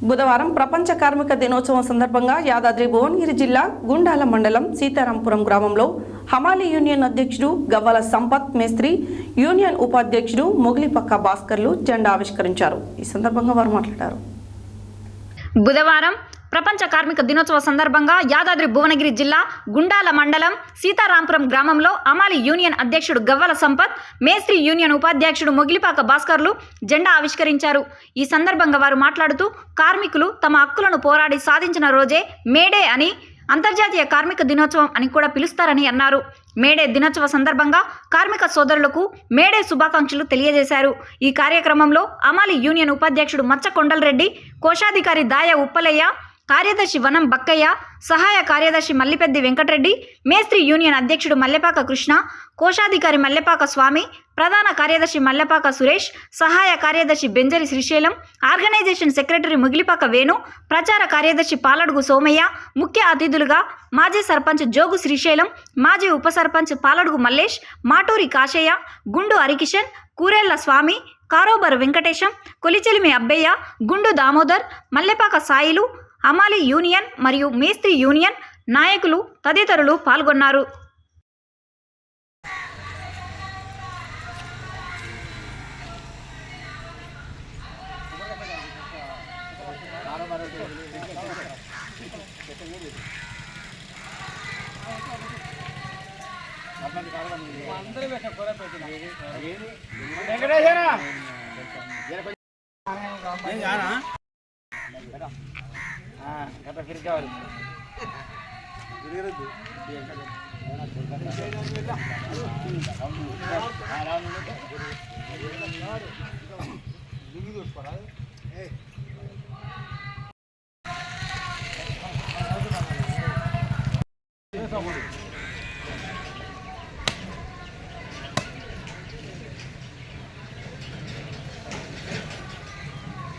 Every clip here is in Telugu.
బుధవారం ప్రపంచ కార్మిక దినోత్సవం సందర్భంగా యాదాద్రి భువనగిరి జిల్లా గుండాల మండలం సీతారాంపురం గ్రామంలో హమాలి యూనియన్ అధ్యక్షుడు గవ్వల సంపత్ మేస్త్రి, యూనియన్ ఉపాధ్యక్షుడు మొగిలిపక్క భాస్కర్లు జెండా ఆవిష్కరించారు. ఈ సందర్భంగా వారు మాట్లాడారు. బుధవారం ప్రపంచ కార్మిక దినోత్సవ సందర్భంగా యాదాద్రి భువనగిరి జిల్లా గుండాల మండలం సీతారాంపురం గ్రామంలో హమాలి యూనియన్ అధ్యక్షుడు గవ్వల సంపత్, మేస్త్రి యూనియన్ ఉపాధ్యక్షుడు మొగిలిపాక భాస్కర్లు జెండా ఆవిష్కరించారు. ఈ సందర్భంగా వారు మాట్లాడుతూ కార్మికులు తమ హక్కులను పోరాడి సాధించిన రోజే మేడే అని, అంతర్జాతీయ కార్మిక దినోత్సవం అని కూడా పిలుస్తారని అన్నారు. మేడే దినోత్సవ సందర్భంగా కార్మిక సోదరులకు మేడే శుభాకాంక్షలు తెలియజేశారు. ఈ కార్యక్రమంలో హమాలి యూనియన్ ఉపాధ్యక్షుడు మచ్చ కొండలరెడ్డి, కోశాధికారి దాయ ఉప్పలయ్య, కార్యదర్శి వనం బక్కయ్య, సహాయ కార్యదర్శి మల్లిపెద్ది వెంకటరెడ్డి, మేస్త్రి యూనియన్ అధ్యక్షుడు మల్లెపాక కృష్ణ, కోశాధికారి మల్లెపాక స్వామి, ప్రధాన కార్యదర్శి మల్లెపాక సురేష్, సహాయ కార్యదర్శి బెంజరి శ్రీశైలం, ఆర్గనైజేషన్ సెక్రటరీ ముగిలిపాక వేణు, ప్రచార కార్యదర్శి పాలడుగు సోమయ్య, ముఖ్య అతిథులుగా మాజీ సర్పంచ్ జోగు శ్రీశైలం, మాజీ ఉప సర్పంచ్ పాలడుగు మల్లేష్, మాటూరి కాశయ్య, గుండు హరికిషన్, కూరెళ్ల స్వామి, కారోబర్ వెంకటేశం, కొలిచెలిమి అబ్బయ్య, గుండు దామోదర్, మల్లెపాక సాయిలు, హమాలి యూనియన్ మరియు మేస్త్రి యూనియన్ నాయకులు తదితరులు పాల్గొన్నారు.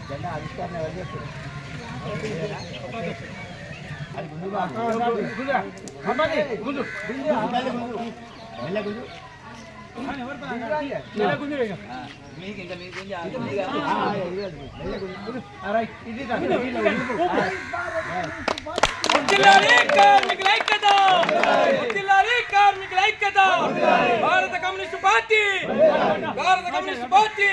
జెండా ఆవిష్కరణ ఎవరు చేస్తారు? భారత కమ్యూనిస్ట్ పార్టీ, భారత కమ్యూనిస్ట్ పార్టీ.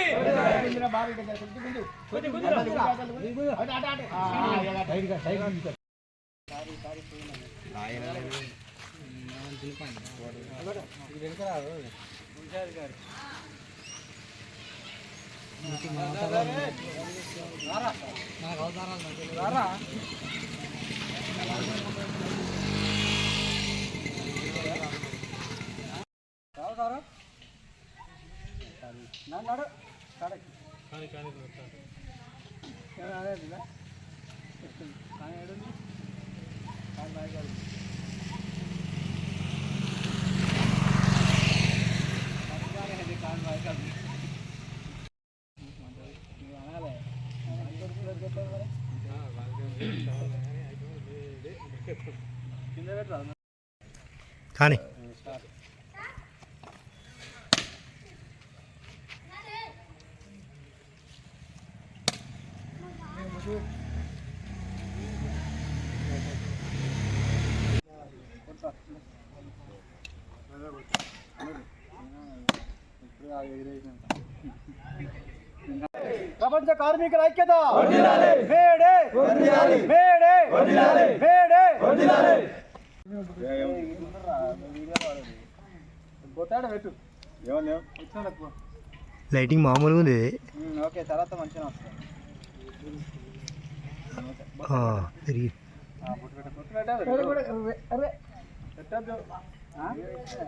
కానీ ప్రపంచ కార్మికుల ఐక్యత మేడే మేడే మేడే. లైటింగ్ మామూలుగా ఉంది. ఓకే, తర్వాత మంచిగా వస్తుంది.